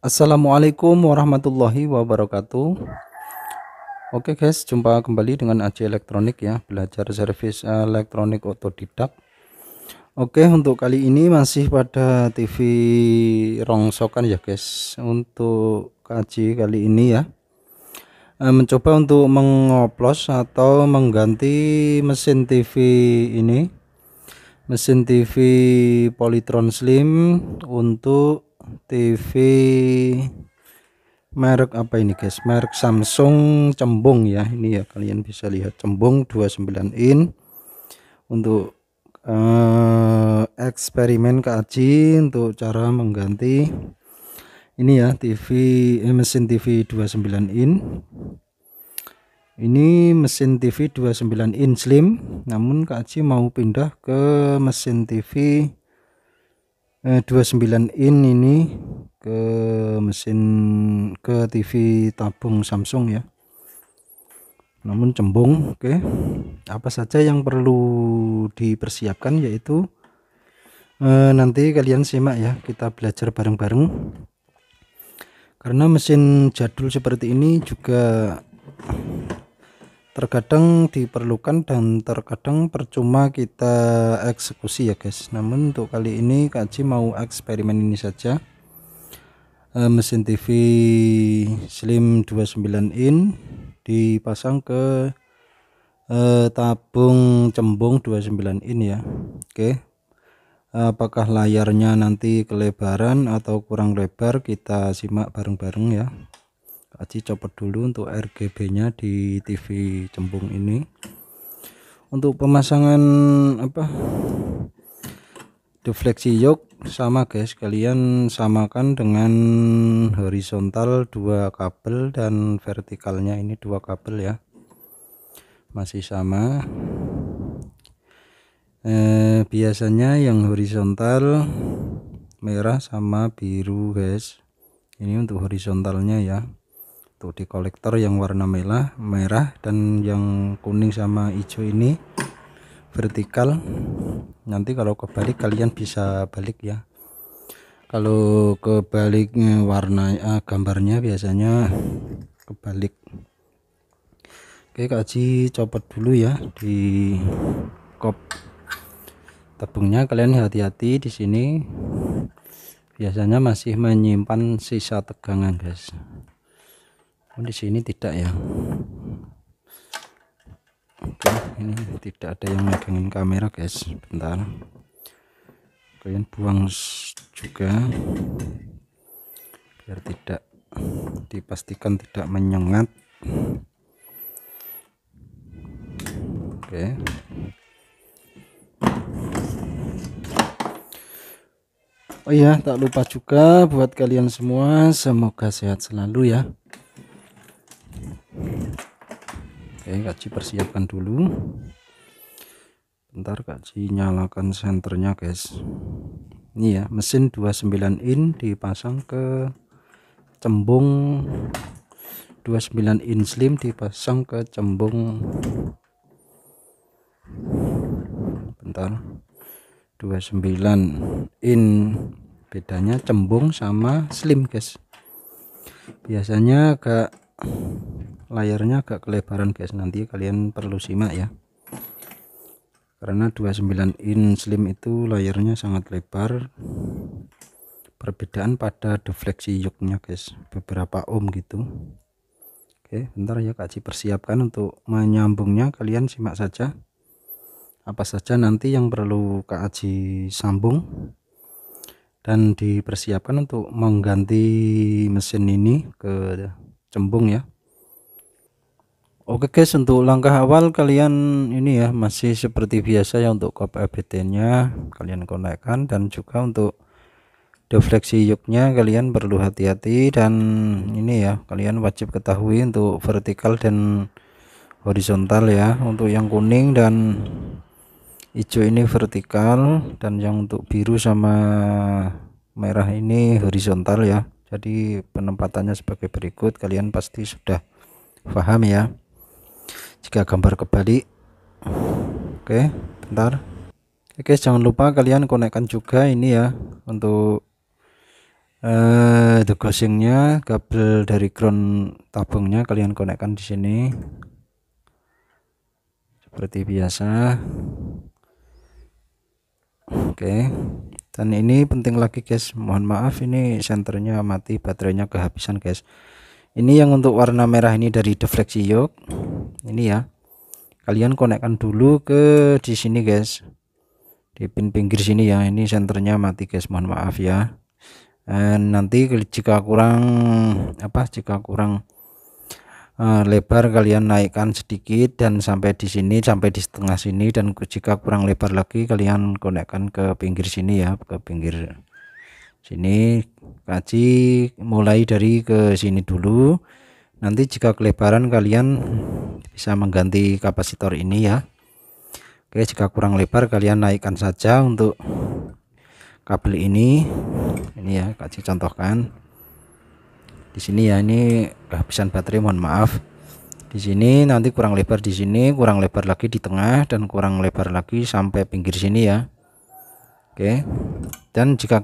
Assalamualaikum warahmatullahi wabarakatuh. Oke guys, jumpa kembali dengan Aji Elektronik ya, belajar servis elektronik otodidak. Oke, untuk kali ini masih pada TV rongsokan ya guys. Untuk Aji kali ini ya, mencoba untuk mengoplos atau mengganti mesin TV ini, mesin TV Polytron Slim untuk TV merek apa ini guys, merek Samsung cembung ya. Ini ya, kalian bisa lihat cembung 29 in untuk eksperimen kaji untuk cara mengganti ini ya, mesin TV 29 in. Ini mesin TV 29 in slim, namun kaji mau pindah ke mesin TV 29 in ini ke TV tabung Samsung ya, namun cembung. Oke, apa saja yang perlu dipersiapkan, yaitu nanti kalian simak ya, kita belajar bareng-bareng, karena mesin jadul seperti ini juga terkadang diperlukan dan terkadang percuma kita eksekusi ya guys. Namun untuk kali ini kaji mau eksperimen ini saja, mesin TV slim 29 in dipasang ke tabung cembung 29 in ya. Oke, apakah layarnya nanti kelebaran atau kurang lebar, kita simak bareng-bareng ya. Kaji copot dulu untuk RGB nya di TV cembung ini. Untuk pemasangan defleksi yoke sama guys, kalian samakan dengan horizontal 2 kabel dan vertikalnya ini 2 kabel ya, masih sama. Biasanya yang horizontal merah sama biru guys, ini untuk horizontalnya ya. Untuk di kolektor yang warna merah dan yang kuning sama hijau ini vertikal. Nanti kalau kebalik kalian bisa balik ya, kalau kebaliknya warna gambarnya biasanya kebalik. Oke, kaji copot dulu ya di kop tabungnya. Kalian hati-hati di sini, biasanya masih menyimpan sisa tegangan guys. Di sini tidak ya. Oke, ini tidak ada yang megangin kamera guys. Bentar, kalian buang juga biar tidak, dipastikan tidak menyengat. Oke, oh iya, tak lupa juga buat kalian semua, semoga sehat selalu ya. Oke, kaji persiapkan dulu. Bentar, kaji nyalakan senternya guys. Ini ya, mesin 29 in dipasang ke cembung 29 in slim, dipasang ke cembung, bentar, 29 in, bedanya cembung sama slim guys. Biasanya agak layarnya agak kelebaran guys, nanti kalian perlu simak ya, karena 29 in slim itu layarnya sangat lebar. Perbedaan pada defleksi yoke-nya guys, beberapa ohm gitu. Oke, bentar ya, kaji persiapkan untuk menyambungnya. Kalian simak saja apa saja nanti yang perlu kaji sambung dan dipersiapkan untuk mengganti mesin ini ke cembung ya. Oke guys, untuk langkah awal kalian ini ya, masih seperti biasa ya, untuk kop EBT nya kalian konekkan, dan juga untuk defleksi yoke-nya kalian perlu hati-hati. Dan ini ya, kalian wajib ketahui untuk vertikal dan horizontal ya. Untuk yang kuning dan hijau ini vertikal, dan yang untuk biru sama merah ini horizontal ya. Jadi penempatannya sebagai berikut, kalian pasti sudah paham ya jika gambar kebalik. Oke, bentar. Oke, jangan lupa kalian konekkan juga ini ya, untuk The gosingnya, kabel dari ground tabungnya kalian konekkan di sini seperti biasa. Oke, dan ini penting lagi guys, mohon maaf ini senternya mati, baterainya kehabisan guys. Ini yang untuk warna merah ini dari defleksi yoke ini ya, kalian konekkan dulu ke di sini guys, di pin pinggir sini ya. Ini senternya mati guys, mohon maaf ya. Dan nanti jika kurang lebar kalian naikkan sedikit dan sampai di sini, sampai di setengah sini, dan jika kurang lebar lagi kalian konekkan ke pinggir sini ya, ke pinggir sini. Kaji mulai dari ke sini dulu, nanti jika kelebaran kalian bisa mengganti kapasitor ini ya. Oke, jika kurang lebar kalian naikkan saja untuk kabel ini ya, Kaji contohkan di sini ya. Ini kehabisan baterai, mohon maaf. Di sini nanti kurang lebar, di sini kurang lebar lagi di tengah, dan kurang lebar lagi sampai pinggir sini ya. Oke, dan jika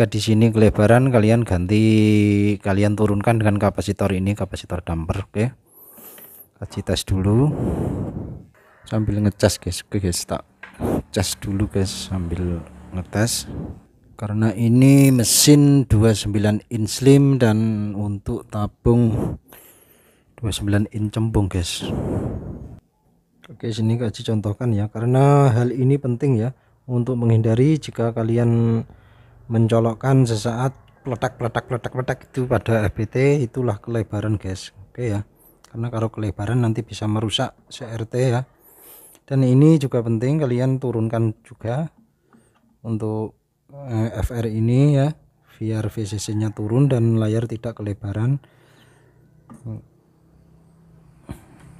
di sini kelebaran kalian turunkan dengan kapasitor ini, kapasitor damper. Oke, Kaji tes dulu sambil ngecas guys. Oke guys, tak cas dulu guys sambil ngetes. Karena ini mesin 29 in slim dan untuk tabung 29 in cembung guys. Oke, sini Kaji contohkan ya, karena hal ini penting ya, untuk menghindari jika kalian mencolokkan sesaat peletak itu pada FBT, itulah kelebaran guys. Oke ya, karena kalau kelebaran nanti bisa merusak CRT ya. Dan ini juga penting kalian turunkan juga untuk FR ini ya, biar VCC nya turun dan layar tidak kelebaran.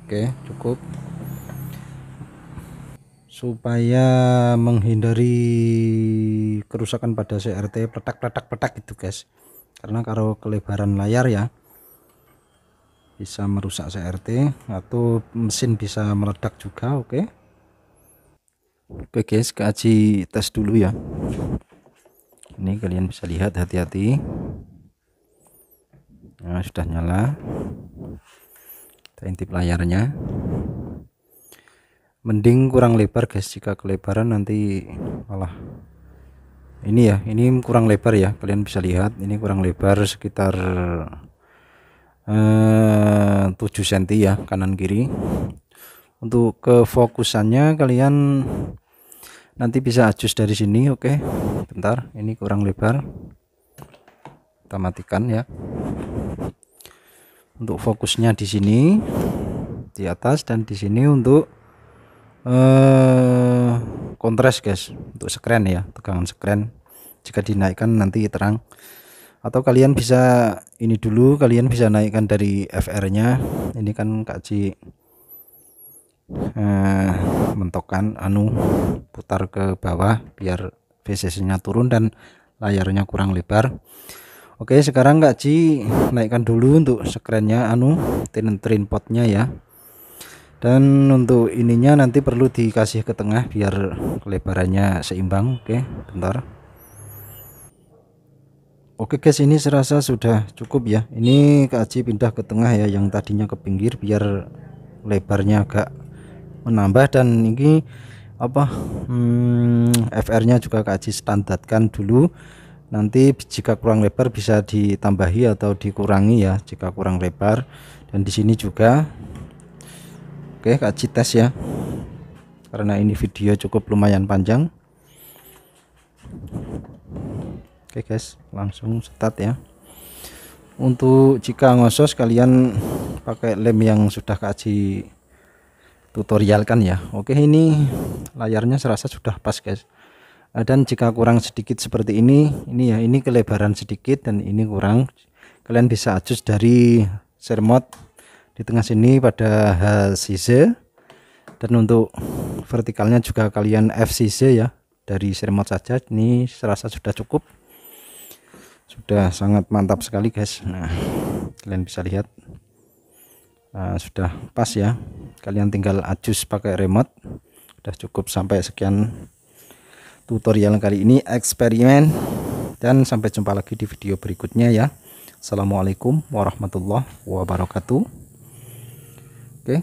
Oke, cukup supaya menghindari kerusakan pada CRT peletak gitu guys, karena kalau kelebaran layar ya bisa merusak CRT atau mesin bisa meledak juga. Oke guys, Kaji tes dulu ya. Ini kalian bisa lihat, hati-hati. Nah, sudah nyala. Kita intip layarnya. Mending kurang lebar guys, jika kelebaran nanti malah ini ya, ini kurang lebar ya, kalian bisa lihat ini kurang lebar sekitar 7 cm ya, kanan kiri. Untuk kefokusannya kalian nanti bisa adjust dari sini. Oke, bentar, ini kurang lebar, kita matikan ya. Untuk fokusnya di sini di atas, dan di sini untuk kontras guys, untuk sekren ya, tegangan sekren. Jika dinaikkan nanti terang, atau kalian bisa ini dulu, kalian bisa naikkan dari FR nya. Ini kan Kaji mentokkan putar ke bawah biar VCC nya turun dan layarnya kurang lebar. Oke, sekarang Kaji naikkan dulu untuk sekrennya, tin potnya ya. Dan untuk ininya nanti perlu dikasih ke tengah biar kelebarannya seimbang. Oke, bentar. Oke guys, ini serasa sudah cukup ya. Ini Kaji pindah ke tengah ya, yang tadinya ke pinggir biar lebarnya agak menambah. Dan ini FR nya juga Kaji standarkan dulu. Nanti jika kurang lebar bisa ditambahi atau dikurangi ya jika kurang lebar. Dan di sini juga. Oke, Kaji tes ya, karena ini video cukup lumayan panjang. Oke guys, langsung start ya. Untuk jika ngosos kalian pakai lem yang sudah Kaji tutorialkan ya. Oke, ini layarnya serasa sudah pas guys. Dan jika kurang sedikit seperti ini ya, ini kelebaran sedikit dan ini kurang, kalian bisa adjust dari sermot di tengah sini pada HCC. Dan untuk vertikalnya juga kalian FCC ya, dari sermot saja. Ini serasa sudah cukup, sudah sangat mantap sekali guys. Nah, kalian bisa lihat sudah pas ya, kalian tinggal adjust pakai remote. Sudah cukup. Sampai sekian tutorial kali ini, eksperimen dan sampai jumpa lagi di video berikutnya ya. Assalamualaikum warahmatullahi wabarakatuh. Oke.